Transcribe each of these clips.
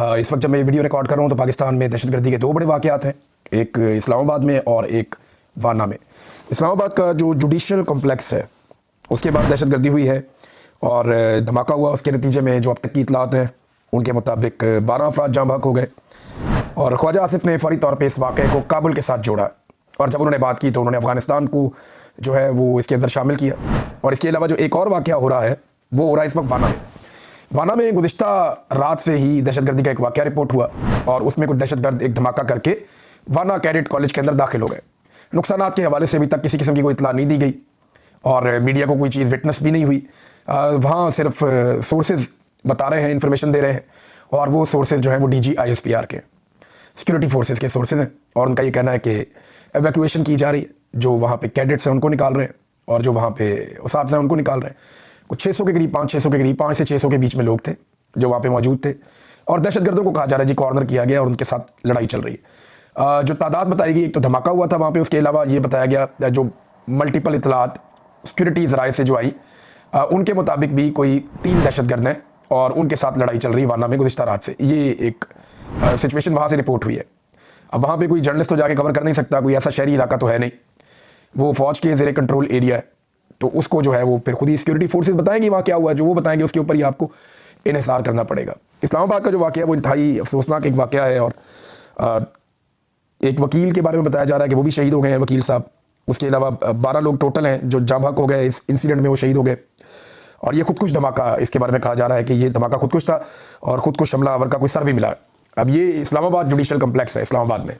इस वक्त जब मैं ये वीडियो रिकॉर्ड कर रहा हूँ तो पाकिस्तान में दहशतगर्दी के दो बड़े वाक़यात हैं, एक इस्लामाबाद में और एक वाना में। इस्लामाबाद का जो जुडिशल कॉम्प्लेक्स है उसके बाद दहशतगर्दी हुई है और धमाका हुआ। उसके नतीजे में जो अब तक की इतलात हैं उनके मुताबिक 12 अफराद जाँ बहक हो गए और ख्वाजा आसिफ ने फौरी तौर पर इस वाक़े को काबुल के साथ जोड़ा और जब उन्होंने बात की तो उन्होंने अफ़गानिस्तान को जो है वो इसके अंदर शामिल किया। और इसके अलावा जो एक और वाक़या हो रहा है वो हो रहा है इस वक्त वाना में। वाना में गुज़िश्ता रात से ही दहशतगर्दी का एक वाक़या रिपोर्ट हुआ और उसमें कुछ दहशतगर्द एक धमाका करके वाना कैडेट कॉलेज के अंदर दाखिल हो गए। नुकसानात के हवाले से अभी तक किसी किस्म की कोई इतला नहीं दी गई और मीडिया को कोई चीज़ विटनेस भी नहीं हुई। वहाँ सिर्फ सोर्सेज बता रहे हैं, इन्फॉर्मेशन दे रहे हैं और वो सोर्सेज जो है वो DGISPR के सिक्योरिटी फोर्सेज के सोर्सेज हैं और उनका ये कहना है कि एवैक्यूएशन की जा रही है। जो वहाँ पे कैडेट्स हैं उनको निकाल रहे हैं और जो वहाँ पे उसात्ज़ा हैं उनको निकाल रहे हैं। कुछ 600 के करीब 500-600 के करीब 5 से 600 के बीच में लोग थे जो वहाँ पे मौजूद थे और दहशतगर्दों को कहा जा रहा है जी कॉर्नर किया गया और उनके साथ लड़ाई चल रही है। जो तादाद बताई गई, एक तो धमाका हुआ था वहाँ पे, उसके अलावा ये बताया गया जो मल्टीपल इतलात सिक्योरिटी ज़राए से जो आई उनके मुताबिक भी कोई 3 दहशतगर्द हैं और उनके साथ लड़ाई चल रही है वाना में गुज़िश्ता रात से। ये एक सिचुएशन वहाँ से रिपोर्ट हुई है। अब वहाँ पे कोई जर्नलिस्ट तो जाके कवर कर नहीं सकता, कोई ऐसा शहरी इलाका तो है नहीं, वो फ़ौज के ज़ेरे कंट्रोल एरिया है, तो उसको जो है वो फिर खुद ही सिक्योरिटी फोर्सेस बताएंगी वहाँ क्या हुआ। जो वो बताएंगे उसके ऊपर ही आपको इन्हिसार करना पड़ेगा। इस्लामाबाद का जो वाक़या है वो इंतहाई अफसोसनाक एक वाक़या है और एक वकील के बारे में बताया जा रहा है कि वो भी शहीद हो गए हैं, वकील साहब। उसके अलावा 12 लोग टोटल हैं जो जाँ बहक हो गए इस इंसिडेंट में, वो शहीद हो गए। और ये खुदकुश धमाका, इसके बारे में कहा जा रहा है कि ये धमाका खुदकुश था और खुदकुश हमलावर का कोई सर भी मिला। अब ये इस्लामाबाद जुडिशल कम्प्लेक्स है इस्लामाबाद में,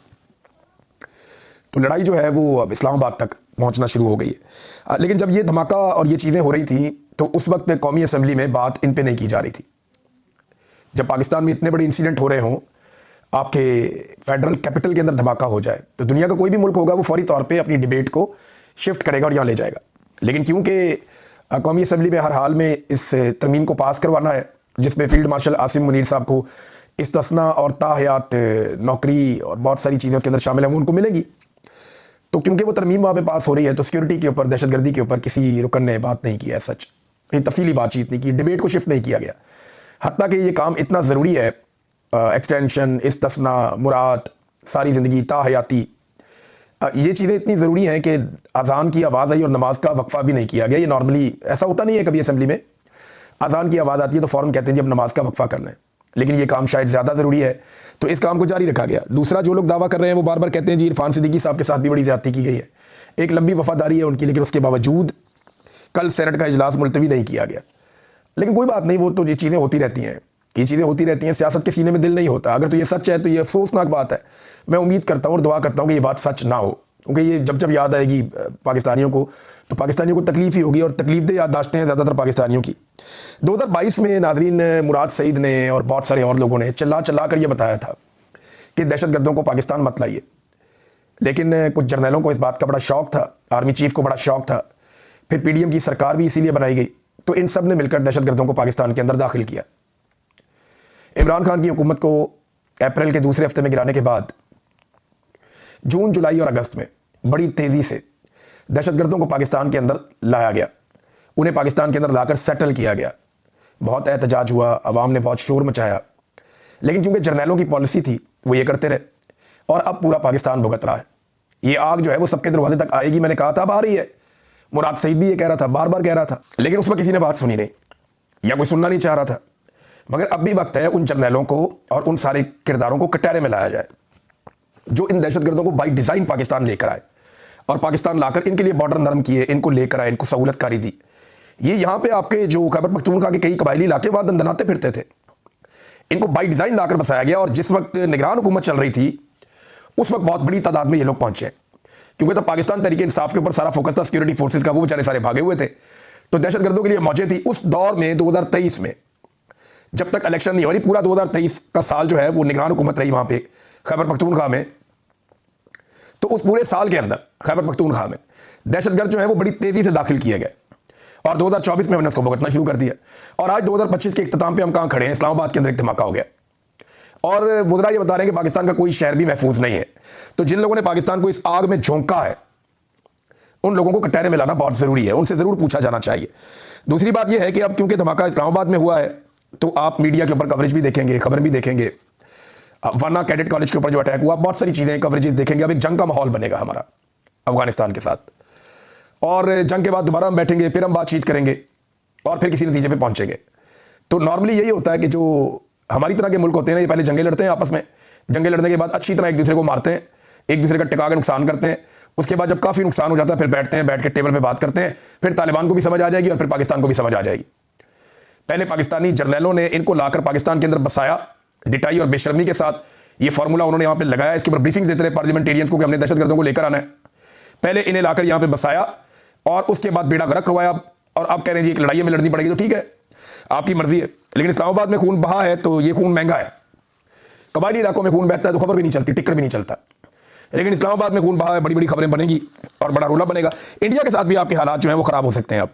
तो लड़ाई जो है वो अब इस्लामाबाद तक पहुंचना शुरू हो गई है। लेकिन जब ये धमाका और ये चीज़ें हो रही थी तो उस वक्त कौमी असम्बली में बात इन पे नहीं की जा रही थी। जब पाकिस्तान में इतने बड़े इंसिडेंट हो रहे हों, आपके फेडरल कैपिटल के अंदर धमाका हो जाए, तो दुनिया का कोई भी मुल्क होगा वो फौरी तौर पे अपनी डिबेट को शिफ्ट करेगा और यहाँ ले जाएगा। लेकिन क्योंकि कौमी असम्बली में हर हाल में इस तरमीम को पास करवाना है जिसमें फील्ड मार्शल आसिम मुनीर साहब को इस्तिस्ना और ताहयात नौकरी और बहुत सारी चीज़ें उसके अंदर शामिल हैं वो उनको मिलेगी, तो क्योंकि वो तरमीम वहाँ पे पास हो रही है तो सिक्योरिटी के ऊपर, दहशतगर्दी के ऊपर किसी रुकन ने बात नहीं की है, सच तफसीली बातचीत नहीं की, डिबेट को शिफ्ट नहीं किया गया। हत्ता कि ये काम इतना ज़रूरी है, एक्सटेंशन, इस्तिस्ना, मुराद, सारी ज़िंदगी, ताहयाती, ये चीज़ें इतनी ज़रूरी हैं कि अज़ान की आवाज़ आई और नमाज का वक्फ़ा भी नहीं किया गया। ये नॉर्मली ऐसा होता नहीं है, कभी असम्बली में अज़ान की आवाज़ आती है तो फ़ौरन कहते हैं जी अब नमाज का वक्फ़ा करना है, लेकिन ये काम शायद ज़्यादा ज़रूरी है तो इस काम को जारी रखा गया। दूसरा, जो लोग दावा कर रहे हैं वो बार बार कहते हैं जी इरफान सिद्दीकी साहब के साथ भी बड़ी ज़्यादती की गई है, एक लंबी वफादारी है उनकी, लेकिन उसके बावजूद कल सेनेट का इजलास मुलतवी नहीं किया गया। लेकिन कोई बात नहीं, वो तो ये चीज़ें होती रहती हैं, ये चीज़ें होती रहती हैं। सियासत के सीने में दिल नहीं होता। अगर तो ये सच है तो ये अफसोसनाक बात है। मैं उम्मीद करता हूँ और दुआ करता हूँ कि ये बात सच ना हो, क्योंकि ये जब जब याद आएगी पाकिस्तानियों को तो पाकिस्तानियों को तकलीफ़ ही होगी और तकलीफ़देह याददाश्तें हैं ज़्यादातर पाकिस्तानियों की। 2022 में नाज़रीन मुराद सईद ने और बहुत सारे और लोगों ने चिल्ला चिल्ला कर ये बताया था कि दहशतगर्दों को पाकिस्तान मत लाइए, लेकिन कुछ जर्नलों को इस बात का बड़ा शौक था, आर्मी चीफ को बड़ा शौक था, फिर PDM की सरकार भी इसीलिए बनाई गई, तो इन सब ने मिलकर दहशतगर्दों को पाकिस्तान के अंदर दाखिल किया। इमरान खान की हुकूमत को अप्रैल के दूसरे हफ्ते में गिराने के बाद जून, जुलाई और अगस्त में बड़ी तेज़ी से दहशतगर्दों को पाकिस्तान के अंदर लाया गया, उन्हें पाकिस्तान के अंदर लाकर सेटल किया गया। बहुत एहतजाज हुआ, अवाम ने बहुत शोर मचाया, लेकिन क्योंकि जर्नैलों की पॉलिसी थी वो ये करते रहे और अब पूरा पाकिस्तान भुगत रहा है। ये आग जो है वो सबके दरवाजे तक आएगी। मैंने कहा था अब आ रही है, मुराद सईद भी ये कह रहा था, बार बार कह रहा था, लेकिन उस वक्त किसी ने बात सुनी नहीं या कोई सुनना नहीं चाह रहा था। मगर अब भी वक्त है उन जर्नैलों को और उन सारे किरदारों को कटहरे में लाया जाए जो इन दहशतगर्दों को बाई डिज़ाइन पाकिस्तान लेकर आए और पाकिस्तान लाकर इनके लिए बॉर्डर नरम किए, इनको लेकर आए, इनको सहूलतकारी दी। ये यहाँ पे आपके जो खैबर पख्तूनख्वा के कई कबायली इलाके वहाँ दंदनाते फिरते थे, इनको बाई डिज़ाइन लाकर बसाया गया। और जिस वक्त निगरान हुकूमत चल रही थी उस वक्त बहुत बड़ी तादाद में ये लोग पहुँचे, क्योंकि तब पाकिस्तान तहरीक इंसाफ के ऊपर सारा फोकस था सिक्योरिटी फोर्सेज का, वो बेचारे सारे भागे हुए थे, तो दहशतगर्दों के लिए मौजे थी। उस दौर में 2023 में जब तक इलेक्शन नहीं हो रही, पूरा 2023 का साल जो है वो निगरान हुकूमत रही वहाँ पे खैबर पख्तूनख्वा में, तो उस पूरे साल के अंदर खैबर पख्तूनख्वा में दहशतगर्द जो है वो बड़ी तेज़ी से दाखिल किए गए और 2024 में हमने उसको भुगतना शुरू कर दिया। और आज 2025 के इख्तिताम पे हम कहाँ खड़े हैं, इस्लामाबाद के अंदर एक धमाका हो गया और वज़रा ये बता रहे हैं कि पाकिस्तान का कोई शहर भी महफूज नहीं है। तो जिन लोगों ने पाकिस्तान को इस आग में झोंका है उन लोगों को कटहरे में लाना बहुत ज़रूरी है, उनसे ज़रूर पूछा जाना चाहिए। दूसरी बात यह है कि अब क्योंकि धमाका इस्लामाबाद में हुआ है तो आप मीडिया के ऊपर कवरेज भी देखेंगे, खबर भी देखेंगे वाना कैडेट कॉलेज के ऊपर जो अटैक हुआ, बहुत सारी चीज़ें कवरेजेस देखेंगे। अब एक जंग का माहौल बनेगा हमारा अफगानिस्तान के साथ, और जंग के बाद दोबारा हम बैठेंगे, फिर हम बातचीत करेंगे और फिर किसी नतीजे पे पहुंचेंगे। तो नॉर्मली यही होता है कि जो हमारी तरह के मुल्क होते हैं ना, ये पहले जंगें लड़ते हैं आपस में, जंगें लड़ने के बाद अच्छी तरह एक दूसरे को मारते हैं, एक दूसरे का टिका के नुकसान करते हैं। उसके बाद जब काफ़ी नुकसान हो जाता है फिर बैठते हैं, बैठ के टेबल पे बात करते हैं, फिर तालिबान को भी समझ आ जाएगी और फिर पाकिस्तान को भी समझ आ जाएगी। पहले पाकिस्तानी जर्नैलों ने इनको लाकर पाकिस्तान के अंदर बसाया, डिटाई और बेशर्मी के साथ ये फार्मूला उन्होंने यहाँ पे लगाया। इसके ऊपर ब्रीफिंग देते रहे पार्लियामेंटेरियंस को कि हमने दहशतगर्दों को लेकर आना है। पहले इन्हें लाकर यहाँ पे बसाया और उसके बाद बेड़ा गर्क करवाया, और अब कह रहे हैं जी एक लड़ाई में लड़नी पड़ेगी। तो ठीक है, आपकी मर्जी है, लेकिन इस्लामाबाद में खून बहा है तो ये खून महंगा है। कबायली इलाकों में खून बहता है तो खबर भी नहीं चलती, टिकट भी नहीं चलता, लेकिन इस्लामाबाद में खून बहा है, बड़ी बड़ी खबरें बनेगी और बड़ा रोला बनेगा। इंडिया के साथ भी आपके हालात जो हैं वो खराब हो सकते हैं। अब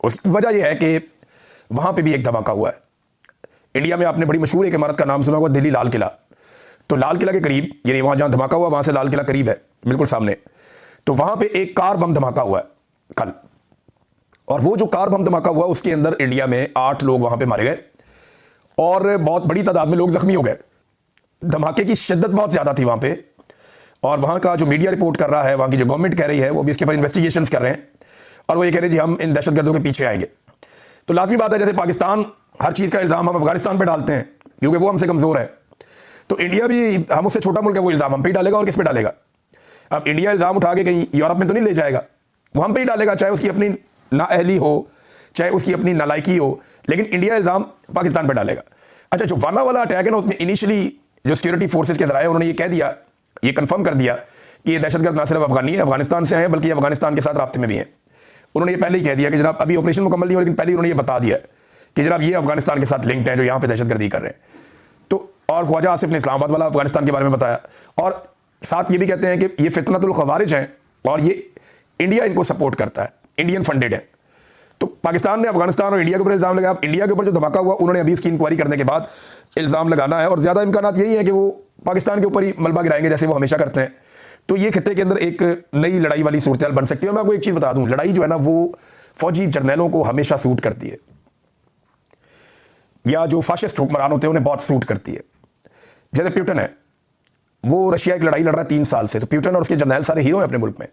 उसकी वजह यह है कि वहाँ पे भी एक धमाका हुआ है। इंडिया में आपने बड़ी मशहूर एक इमारत का नाम सुना होगा, दिल्ली लाल किला। तो लाल किला के करीब, यानी वहाँ जहाँ धमाका हुआ वहाँ से लाल किला करीब है, बिल्कुल सामने। तो वहाँ पे एक कार बम धमाका हुआ है कल, और वो जो कार बम धमाका हुआ उसके अंदर इंडिया में 8 लोग वहाँ पे मारे गए और बहुत बड़ी तादाद में लोग जख्मी हो गए। धमाके की शिद्दत बहुत ज़्यादा थी वहाँ पे, और वहाँ का जो मीडिया रिपोर्ट कर रहा है, वहाँ की जो गवर्नमेंट कह रही है, वो भी इसके ऊपर इन्वेस्टिगेशंस कर रहे हैं और वो ये कह रहे हैं जी हम इन दहशतगर्दों के पीछे आएंगे। तो लाजमी बात है, जैसे पाकिस्तान हर चीज़ का इल्ज़ाम हम अफगानिस्तान पर डालते हैं क्योंकि वो हमसे कमज़ोर है, तो इंडिया भी हम उससे छोटा मुल्क है, वो इल्ज़ाम हम पे ही डालेगा और किस पे डालेगा। अब इंडिया इल्ज़ाम उठा के कहीं यूरोप में तो नहीं ले जाएगा, वो हम पे ही डालेगा, चाहे उसकी अपनी नाअहली हो, चाहे उसकी अपनी नालायकी हो, लेकिन इंडिया इल्ज़ाम पाकिस्तान पे डालेगा। अच्छा, जो वाना वाला अटैक है ना, उसमें इनिशियली जो सिक्योरिटी फोर्सेज के ज़राए उन्होंने ये कह दिया, ये कंफर्म कर दिया कि ये दहशतगर्द ना सिर्फ अफगानी है, अफगानिस्तान से आए हैं, बल्कि अफगानिस्तान के साथ राब्ते में भी हैं। उन्होंने ये पहले ही कह दिया कि जनाब अभी ऑपरेशन मुकम्मल नहीं हो, लेकिन पहले ही उन्होंने ये बता दिया कि जनाब ये अफगानिस्तान के साथ लिंक्ड हैं जो यहाँ पे दहशतगर्दी कर रहे हैं। तो और ख्वाजा आसिफ ने इस्लामाबाद वाला अफगानिस्तान के बारे में बताया, और साथ ये भी कहते हैं कि ये फितनतुल खवारिज हैं और ये इंडिया इनको सपोर्ट करता है, इंडियन फंडेड है। तो पाकिस्तान ने अफगानिस्तान और इंडिया के ऊपर इल्ज़ाम लगाया। अब इंडिया के ऊपर जो धमाका हुआ, उन्होंने अभी इसकी इंक्वायरी करने के बाद इल्ज़ाम लगाना है, और ज़्यादा इम्कानात यही है कि वो पाकिस्तान के ऊपर ही मलबा गिराएंगे जैसे वो हमेशा करते हैं। तो ये खित्ते के अंदर एक नई लड़ाई वाली सूरत बन सकती है। मैं आपको एक चीज़ बता दूं, लड़ाई जो है ना वो फौजी जर्नैलों को हमेशा सूट करती है, या जो फाशिस्ट हुक्मरान होते हैं उन्हें बहुत सूट करती है। जैसे प्यूटन है, वो रशिया की लड़ाई लड़ रहा है 3 साल से, तो प्यूटन और उसके जर्नैल सारे हीरो हैं अपने मुल्क में।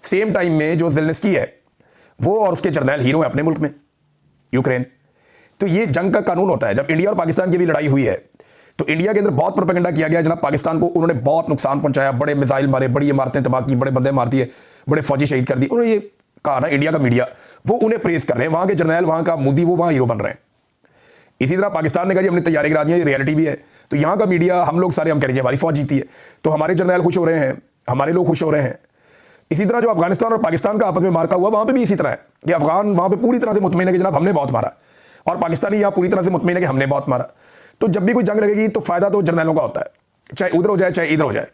सेम टाइम में जो ज़ेलेंस्की है, वो और उसके जर्नैल हीरो हैं अपने मुल्क में, यूक्रेन। तो ये जंग का कानून होता है। जब इंडिया और पाकिस्तान की भी लड़ाई हुई है तो इंडिया के अंदर बहुत प्रोपेगेंडा किया गया जनाब, पाकिस्तान को उन्होंने बहुत नुकसान पहुंचाया, बड़े मिसाइल मारे, बड़ी इमारतें तबाह की, बड़े बंदे मार दिए, बड़े फौजी शहीद कर दिए। उन्होंने ये कहा ना, इंडिया का मीडिया वो उन्हें प्रेस कर रहे हैं, वहाँ के जर्नैल, वहाँ का मोदी, वो वहाँ हीरो बन रहे हैं। इसी तरह पाकिस्तान ने कहा जी हमने तैयारी करा दी है, ये रियलिटी भी है। तो यहाँ का मीडिया, हम लोग सारे हम कह रहे हैं हमारी फौज जीती है, तो हमारे जर्नैल खुश हो रहे हैं, हमारे लोग खुश हो रहे हैं। इसी तरह जो अफगानिस्तान और पाकिस्तान का आपस में मार्का हुआ, वहाँ पे भी इसी तरह है कि अफगान वहाँ पे पूरी तरह से मुतमईन है कि जनाब हमने बहुत मारा, और पाकिस्तानी यहाँ पूरी तरह से मुतमईन है कि हमने बहुत मारा। तो जब भी कोई जंग लगेगी तो फायदा तो जर्नैलों का होता है, चाहे उधर हो जाए चाहे इधर हो जाए।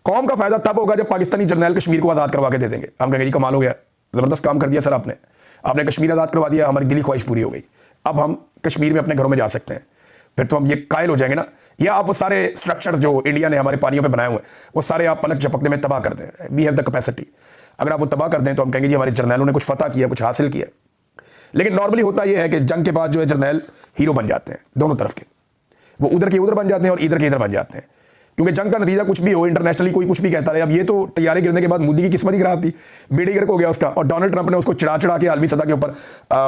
कौम का फायदा तब होगा जब पाकिस्तानी जर्नैल कश्मीर को आज़ाद करवा के दे देंगे। हम कहेंगे जी कमाल हो गया, ज़बरदस्त काम कर दिया सर आपने कश्मीर आज़ाद करवा दिया, हमारी दिली ख्वाहिश पूरी हो गई, अब हम कश्मीर में अपने घरों में जा सकते हैं। फिर तो हम ये कायल हो जाएंगे ना। या आप वो सारे स्ट्रक्चर जो इंडिया ने हमारे पानियों पे बनाए हुए हैं वो सारे आप पलक झपकने में तबाह कर दें। We have the capacity. अगर आप वो तबाह कर दें तो हम कहेंगे जी हमारे जर्नैलों ने कुछ फतह किया, कुछ हासिल किया। लेकिन नॉर्मली होता यह है कि जंग के बाद जो है जर्नैल हीरो बन जाते हैं, दोनों तरफ के, वो उधर के उधर बन जाते हैं और इधर के इधर बन जाते हैं, क्योंकि जंग का नतीजा कुछ भी हो, इंटरनेशनली कोई कुछ भी कहता रहे। अब ये तो तैयारी गिरने के बाद मोदी की किस्मत ही खराब थी, बेड़ी गर्क हो गया उसका, और डोनाल्ड ट्रंप ने उसको चिढ़ा चिढ़ा के आलमी सतह के ऊपर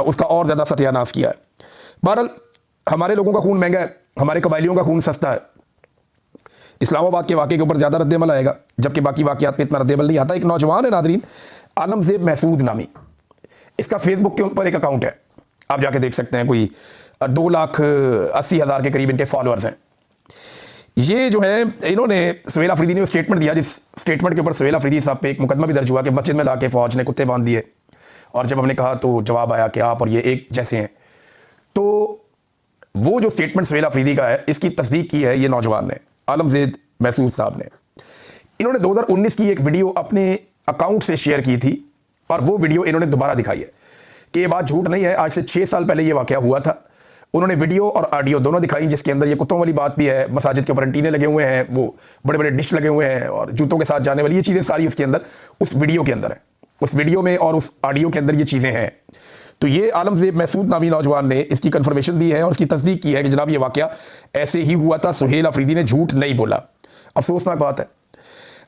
उसका और ज़्यादा सत्यानाश किया है। बहरहाल हमारे लोगों का खून महंगा है, हमारे कबायलियों का खून सस्ता है। इस्लामाबाद के वाक़े के ऊपर ज़्यादा रद्देमल आएगा, जबकि बाकी वाक़यात पे इतना रद्देमल नहीं आता। एक नौजवान है नादरीन, आलमज़ेब महसूद नामी, इसका फेसबुक के ऊपर एक अकाउंट है, आप जाके देख सकते हैं। कोई 2,80,000 के करीब इनके फॉलोअर्स हैं। ये जो है इन्होंने सुहेल अफरीदी ने स्टेटमेंट दिया, जिस स्टेटमेंट के ऊपर सुहेल अफरीदी साहब पे एक मुकदमा भी दर्ज हुआ कि मस्जिद में लाके फ़ौज ने कुत्ते बांध दिए, और जब हमने कहा तो जवाब आया कि आप और ये एक जैसे हैं। तो वो जो स्टेटमेंट सुहेल अफरीदी का है, इसकी तस्दीक की है ये नौजवान ने, आलमज़ेब महसूद साहब ने। इन्होंने 2019 की एक वीडियो अपने अकाउंट से शेयर की थी, और वो वीडियो इन्होंने दोबारा दिखाई है कि ये बात झूठ नहीं है। आज से 6 साल पहले ये वाक़या हुआ था। उन्होंने वीडियो और ऑडियो दोनों दिखाई, जिसके अंदर ये कुत्तों वाली बात भी है, मसाजिद के ऊपर एंटीने लगे हुए हैं, वो बड़े बड़े डिश लगे हुए हैं, और जूतों के साथ जाने वाली ये चीज़ें सारी उसके अंदर, उस वीडियो के अंदर है, उस वीडियो में और उस ऑडियो के अंदर ये चीज़ें हैं। तो ये आलमज़ेब महसूद नामी नौजवान ने इसकी कन्फर्मेशन दी है और इसकी तस्दीक की है कि जनाब ये वाक़या ऐसे ही हुआ था, सुहेल अफरीदी ने झूठ नहीं बोला। अफसोसनाक बात है।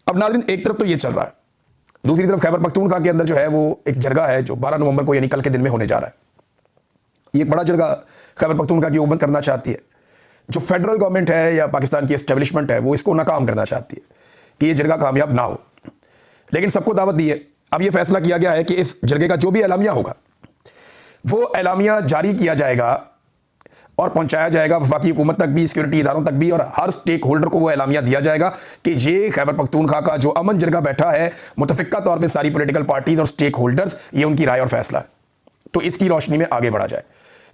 अब नाज़रीन, एक तरफ तो ये चल रहा है, दूसरी तरफ खैबर पख्तूनख्वा के अंदर जो है वो एक जरगा है जो 12 नवंबर को यानी कल के दिन में होने जा रहा है। ये एक बड़ा जरगा खैबर पख्तूनख्वा की हुकूमत करना चाहती है। जो फेडरल गवर्नमेंट है या पाकिस्तान की एस्टेब्लिशमेंट है वो इसको नाकाम करना चाहती है कि ये जरगा कामयाब ना हो, लेकिन सबको दावत दी है। अब ये फैसला किया गया है कि इस जरगे का जो भी एलामिया होगा वो एलामिया जारी किया जाएगा और पहुंचाया जाएगा वफाकी हुकूमत तक भी, सिक्योरिटी इदारों तक भी, और हर स्टेक होल्डर को वो एलामिया दिया जाएगा कि ये खैबर पख्तूनख्वा का जो अमन जरगा बैठा है, मुतफ़िक़ा तौर पर सारी पोलिटिकल पार्टीज और स्टेक होल्डर्स, ये उनकी राय और फैसला है। तो इसकी रोशनी में आगे बढ़ा जाए।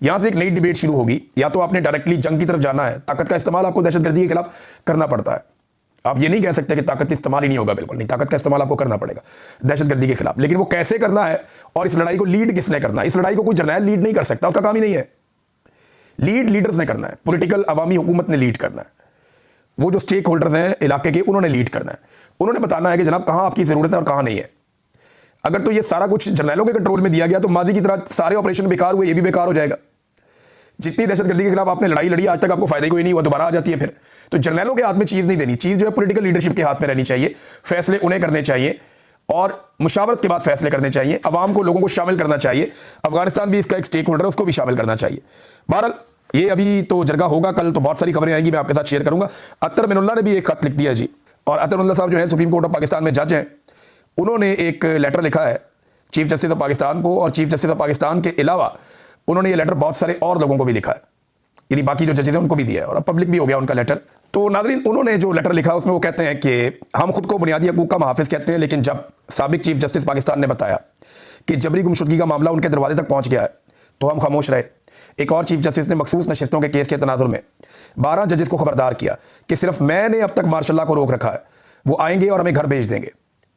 यहां से एक नई डिबेट शुरू होगी। या तो आपने डायरेक्टली जंग की तरफ जाना है, ताकत का इस्तेमाल आपको दहशतगर्दी के खिलाफ करना पड़ता है। आप ये नहीं कह सकते कि ताकत इस्तेमाल ही नहीं होगा, बिल्कुल नहीं, ताकत का इस्तेमाल आपको करना पड़ेगा दहशतगर्दी के खिलाफ। लेकिन वो कैसे करना है और इस लड़ाई को लीड किसने करना है? इस लड़ाई को कोई जर्नैल लीड नहीं कर सकता, उसका काम ही नहीं है। लीड लीडर्स ने करना है, पॉलिटिकल अवामी हुकूमत ने लीड करना है, वो जो स्टेक होल्डर्स हैं इलाके के, उन्होंने लीड करना है। उन्होंने बताना है कि जनाब कहाँ आपकी ज़रूरत है और कहाँ नहीं है। अगर तो ये सारा कुछ जर्नैलों के कंट्रोल में दिया गया तो माजी की तरह सारे ऑपरेशन बेकार हुए, ये भी बेकार हो जाएगा। जितनी दहशतगर्दी के खिलाफ आपने लड़ाई लड़ी आज तक आपको फायदा कोई नहीं हुआ, दोबारा आ जाती है फिर। तो जर्नैलों के हाथ में चीज़ नहीं देनी, चीज़ जो है पॉलिटिकल लीडरशिप के हाथ में रहनी चाहिए। फैसले उन्हें करने चाहिए और मुशावरत के बाद फैसले करने चाहिए। अवाम को, लोगों को शामिल करना चाहिए। अफगानिस्तान भी इसका एक स्टेक होल्डर है, उसको भी शामिल करना चाहिए। बहरहाल ये अभी तो जरगा होगा, कल तो बहुत सारी खबरें आएंगी, मैं आपके साथ शेयर करूंगा। अतर मिनुल्ला ने भी एक खत लिख दिया जी, और अतर मिनुल्ला साहब जो है सुप्रीम कोर्ट ऑफ पाकिस्तान में जज हैं। उन्होंने एक लेटर लिखा है चीफ जस्टिस ऑफ पाकिस्तान को, और चीफ जस्टिस ऑफ पाकिस्तान के अलावा उन्होंने ये लेटर बहुत सारे और लोगों को भी लिखा है, यानी बाकी जो जजेस हैं उनको भी दिया है, और अब पब्लिक भी हो गया उनका लेटर। तो नाज़रीन, उन्होंने जो लेटर लिखा उसमें वो कहते हैं कि हम खुद को बुनियादी हकूक़ का मुहाफ़िज़ कहते हैं, लेकिन जब साबिक चीफ जस्टिस पाकिस्तान ने बताया कि जबरी गुमशुदगी का मामला उनके दरवाजे तक पहुँच गया है तो हम खामोश रहे। एक और चीफ जस्टिस ने मखसूस नशिस्तों के केस के तनाजुर में 12 जजेस को खबरदार किया कि सिर्फ मैंने अब तक मार्शल लॉ को रोक रखा है, वो आएंगे और हमें घर भेज देंगे।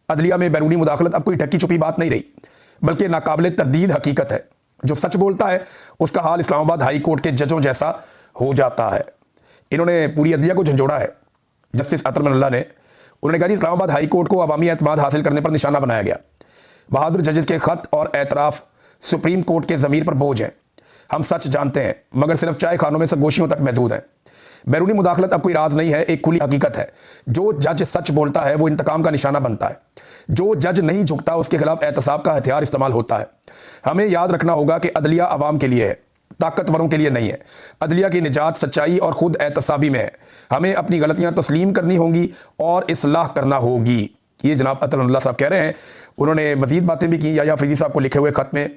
अदलिया में बैरूनी मुदाखलत अब कोई ढकी छुपी बात नहीं रही, बल्कि नाकाबिले तरदीद हकीकत है। जो सच बोलता है उसका हाल इस्लामाबाद हाई कोर्ट के जजों जैसा हो जाता है। इन्होंने पूरी अदलिया को झंझोड़ा है जस्टिस अतर मिनुल्ला ने। उन्होंने कहा कि इस्लामाबाद हाई कोर्ट को अवामी एतमाद हासिल करने पर निशाना बनाया गया। बहादुर जजेस के खत और एतराफ़ सुप्रीम कोर्ट के ज़मीर पर बोझ हैं। हम सच जानते हैं, मगर सिर्फ चाय खानों में सरगोशियों तक महदूद हैं। बैरूनी मुदाखलत अब कोई राज नहीं है, एक खुली हकीकत है। जो जज सच बोलता है वो इंतकाम का निशाना बनता है। जो जज नहीं झुकता उसके खिलाफ एहतसाब का हथियार इस्तेमाल होता है। हमें याद रखना होगा कि अदलिया अवाम के लिए है, ताकतवरों के लिए नहीं है। अदलिया की निजात सच्चाई और खुद एहतसाबी में है। हमें अपनी गलतियां तस्लीम करनी होंगी और इस्लाह करना होगी। ये जनाब अतर मिनुल्ला साहब कह रहे हैं। उन्होंने मजीद बातें भी की याया अफरीदी साहब को लिखे हुए खत में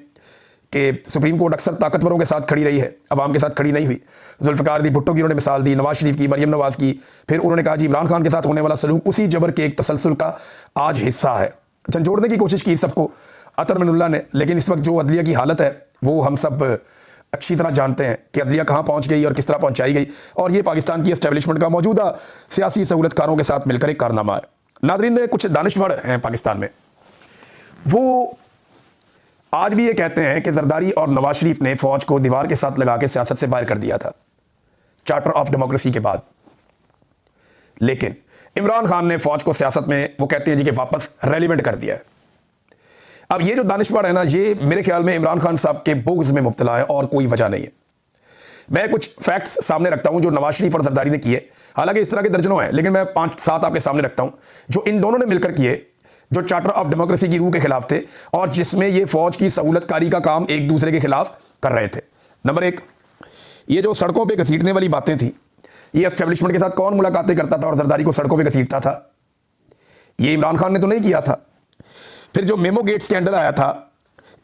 कि सुप्रीम कोर्ट अक्सर ताकतवरों के साथ खड़ी रही है, अवाम के साथ खड़ी नहीं हुई। जुल्फ़िकार अली भुट्टो की उन्होंने मिसाल दी, नवाज शरीफ की, मरियम नवाज की। फिर उन्होंने कहा जी इमरान खान के साथ होने वाला सलूक उसी जबर के एक तसलसल का आज हिस्सा है। झंझोड़ने की कोशिश की सबको अतर मिनुल्ला ने, लेकिन इस वक्त जो अदलिया की हालत है वो हम सब अच्छी तरह जानते हैं कि अदलिया कहाँ पहुँच गई और किस तरह पहुँचाई गई, और ये पाकिस्तान की एस्टेब्लिशमेंट का मौजूदा सियासी सहूलतकारों के साथ मिलकर एक कारनामा है। नादरीन, ने कुछ दानिशवर हैं पाकिस्तान में, वो आज भी ये कहते हैं कि जरदारी और नवाज शरीफ ने फौज को दीवार के साथ लगा के सियासत से बाहर कर दिया था चार्टर ऑफ डेमोक्रेसी के बाद। लेकिन इमरान खान ने फौज को सियासत में, वो कहते हैं जी कि वापस रेलिवेंट कर दिया है। अब ये जो दानिशवर है ना, ये मेरे ख्याल में इमरान खान साहब के बुग़्ज़ में मुब्तला है और कोई वजह नहीं है। मैं कुछ फैक्ट्स सामने रखता हूं जो नवाज शरीफ और जरदारी ने किए, हालांकि इस तरह के दर्जनों हैं, लेकिन मैं 5-7 आपके सामने रखता हूं जो इन दोनों ने मिलकर किए, जो चार्टर ऑफ डेमोक्रेसी की रूह के खिलाफ थे और जिसमें ये फौज की सहूलतकारी का काम एक दूसरे के खिलाफ कर रहे थे। नंबर 1, ये जो सड़कों पे घसीटने वाली बातें थी, ये एस्टेब्लिशमेंट के साथ कौन मुलाकातें करता था और जरदारी को सड़कों पे घसीटता था? ये इमरान खान ने तो नहीं किया था। फिर जो मेमो गेट स्कैंडल आया था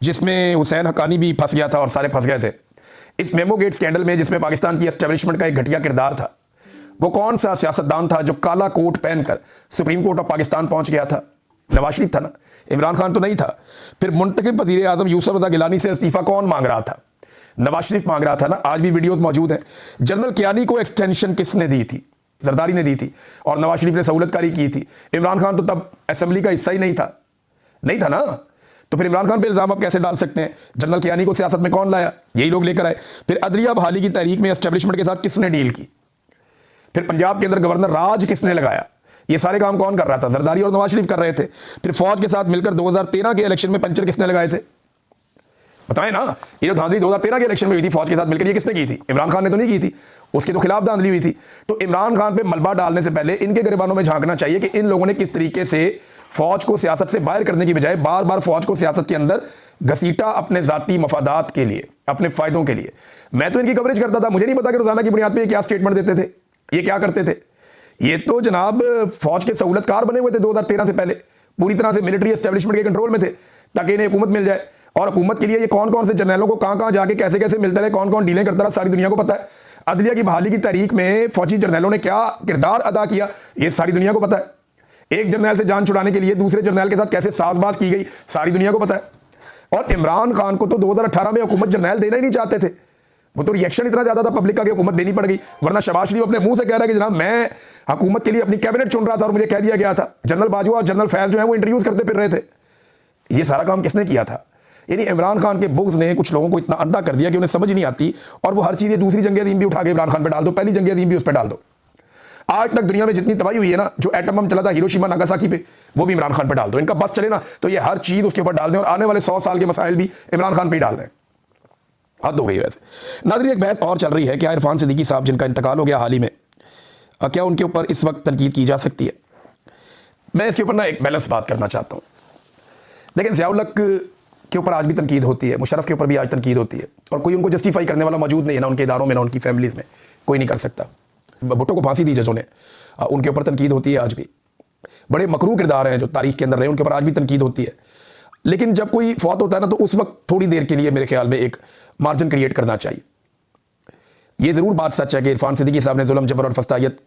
जिसमें हुसैन हक्कानी भी फंस गया था और सारे फंस गए थे, इस मेमो गेट स्कैंडल में जिसमें पाकिस्तान की एस्टेब्लिशमेंट का एक घटिया किरदार था, वो कौन सा सियासतदान था जो काला कोट पहनकर सुप्रीम कोर्ट ऑफ पाकिस्तान पहुंच गया था? नवाज शरीफ था ना, इमरान खान तो नहीं था। फिर मुंतखब वज़ीर आज़म यूसुफ रज़ा गिलानी से इस्तीफ़ा कौन मांग रहा था? नवाज शरीफ मांग रहा था ना। आज भी वीडियोस मौजूद हैं। जनरल कियानी को एक्सटेंशन किसने दी थी? जरदारी ने दी थी, और नवाज शरीफ ने सहूलतकारी की थी। इमरान खान तो तब असेंबली का हिस्सा ही नहीं था ना। तो फिर इमरान खान पे इल्ज़ाम आप कैसे डाल सकते हैं? जनरल कियानी को सियासत में कौन लाया? यही लोग लेकर आए। फिर अदलिया बहाली की तहरीक में एस्टेब्लिशमेंट के साथ किसने डील की? फिर पंजाब के अंदर गवर्नर राज किसने लगाया? ये सारे काम कौन कर रहा था? जरदारी और नवाज शरीफ कर रहे थे। फिर फौज के साथ मिलकर 2013 के इलेक्शन में पंचर किसने लगाए थे? बताएं ना, ये जो धांधली 2013 के इलेक्शन में हुई थी फौज के साथ मिलकर, ये किसने की थी? इमरान खान ने तो नहीं की थी, उसके तो खिलाफ धांधली हुई थी। तो इमरान खान पे मलबा डालने से पहले इनके गिरबानों में झांकना चाहिए कि इन लोगों ने किस तरीके से फौज को सियासत से बाहर करने की बजाय बार बार फौज को सियासत के अंदर घसीटा अपने जाती मफादात के लिए, अपने फायदों के लिए। मैं तो इनकी कवरेज करता था, मुझे नहीं पता कि रोजाना की बुनियाद पर क्या स्टेटमेंट देते थे, ये क्या करते थे। ये तो जनाब फौज के सहूलतकार बने हुए थे 2013 से पहले, पूरी तरह से मिलिट्री एस्टेब्लिशमेंट के कंट्रोल में थे ताकि इन्हें हुकूमत मिल जाए। और हुकूमत के लिए ये कौन कौन से जर्नलों को कहां कहां जाके कैसे कैसे मिलते रहे, कौन कौन डीलें करता रहा, सारी दुनिया को पता है। अदलिया की बहाली की तहरीक में फौजी जर्नलों ने क्या किरदार अदा किया, ये सारी दुनिया को पता है। एक जर्नल से जान छुड़ाने के लिए दूसरे जर्नल के साथ कैसे साजबाज की गई, सारी दुनिया को पता है। और इमरान खान को तो 2018 में हुकूमत जर्नल देना ही नहीं चाहते थे, वो तो रिएक्शन इतना ज्यादा था पब्लिक का कि हुकूमत देनी पड़ गई। वरना शहबाज शरीफ अपने मुंह से कह रहा है कि जनाब मैं हुकूमत के लिए अपनी कैबिनेट चुन रहा था और मुझे कह दिया गया था। जनरल बाजवा और जनरल फैज जो है वो इंटरव्यूज करते फिर रहे थे। ये सारा काम किसने किया था? यानी इमरान खान के बुग़्ज़ ने कुछ लोगों को इतना अंधा कर दिया कि उन्हें समझ नहीं आती और वो हर चीज़, दूसरी जंग अज़ीम भी उठा के इमरान खान पे डाल दो, पहली जंग अज़ीम भी उस पर डाल दो। आज तक दुनिया में जितनी तबाही हुई है ना, जो एटम बम चला था हिरोशिमा नागासाकी पे, वो भी इमरान खान पे डाल दो। इनका बस चले ना तो ये हर चीज़ उसके ऊपर डाल दें और आने वाले 100 साल के मसाइल भी इमरान खान पे ही डाल दें। हद हो गई वैसे। नाज़रीन, एक बहस और चल रही है कि इरफान सिद्दीकी साहब जिनका इंतकाल हो गया हाल ही में, क्या उनके ऊपर इस वक्त तनकीद की जा सकती है? मैं इसके ऊपर ना एक बैलेंस बात करना चाहता हूँ। लेकिन ज़िया-उल हक के ऊपर आज भी तनकीद होती है, मुशर्रफ के ऊपर भी आज तनकीद होती है और कोई उनको जस्टिफाई करने वाला मौजूद नहीं है, ना उनके इदारों में ना उनकी फैमिलीज़ में, कोई नहीं कर सकता। भुट्टो को फांसी दी जजों ने, उनके ऊपर तनकीद होती है आज भी। बड़े मकरू किरदार हैं जो तारीख के अंदर रहे, उनके ऊपर आज भी तनकीद होती है। लेकिन जब कोई फौत होता है ना तो उस वक्त थोड़ी देर के लिए मेरे ख्याल में एक मार्जिन क्रिएट करना चाहिए। ये ज़रूर बात सच है कि इरफान सिद्दीकी साहब ने जुल्म जबर और फस्तायत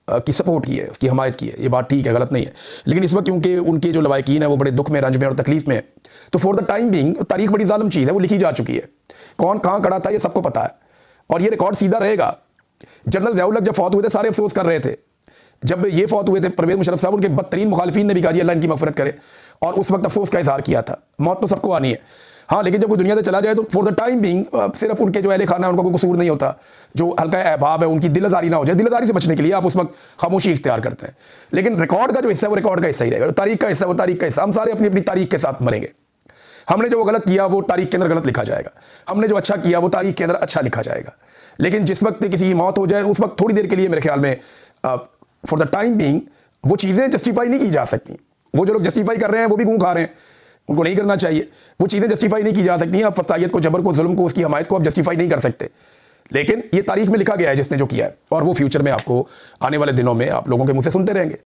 की सपोर्ट की है, उसकी हमायत की है, ये बात ठीक है, गलत नहीं है। लेकिन इस वक्त क्योंकि उनके जो लवाकिन है वो बड़े दुख में, रंज में और तकलीफ में है, तो फॉर द टाइम बीइंग तारीख बड़ी जालिम चीज़ है, वो लिखी जा चुकी है। कौन कहाँ खड़ा था ये सबको पता है और ये रिकॉर्ड सीधा रहेगा। जनरल ज़िया-उल हक जब फौत हुए थे सारे अफसोस कर रहे थे। जब ये फौत हुए थे परवेज़ मुशर्रफ साहब, उनके बदतरीन मुखालिफिन ने भी कहा अल्लाह इनकी मग़फ़िरत करे और उस वक्त अफसोस का इजहार किया था। मौत तो सबको आनी है, हाँ, लेकिन जब वो दुनिया से चला जाए तो फॉर द टाइम बीइंग सिर्फ उनके जो अहले खाना है उनका कोई कसूर नहीं होता, जो हल्का अहबाब है उनकी दिलदारी ना हो जाए, दिलदारी से बचने के लिए आप उस वक्त खामोशी इख्तियार करते हैं। लेकिन रिकॉर्ड का जो हिस्सा है वो रिकॉर्ड का हिस्सा ही रहेगा, तारीख का हिस्सा वो तारीख का हिस्सा। हम सारे अपनी अपनी तारीख के साथ मरेंगे। हमने जो गलत किया वो तारीख के अंदर गलत लिखा जाएगा, हमने जो अच्छा किया वो तारीख के अंदर अच्छा लिखा जाएगा। लेकिन जिस वक्त किसी की मौत हो जाए उस वक्त थोड़ी देर के लिए मेरे ख्याल में फॉर द टाइम बीइंग वो चीज़ें जस्टिफाई नहीं की जा सकती। वो जो लोग जस्टिफाई कर रहे हैं वो भी गूं खा रहे हैं, उनको नहीं करना चाहिए। वो चीज़ें जस्टिफाई नहीं की जा सकती। आप फसायत को, जबर को, जुल्म को, उसकी हमायत को आप जस्टिफाई नहीं कर सकते। लेकिन ये तारीख में लिखा गया है जिसने जो किया है और वो फ्यूचर में आपको आने वाले दिनों में आप लोगों के मुंह से सुनते रहेंगे।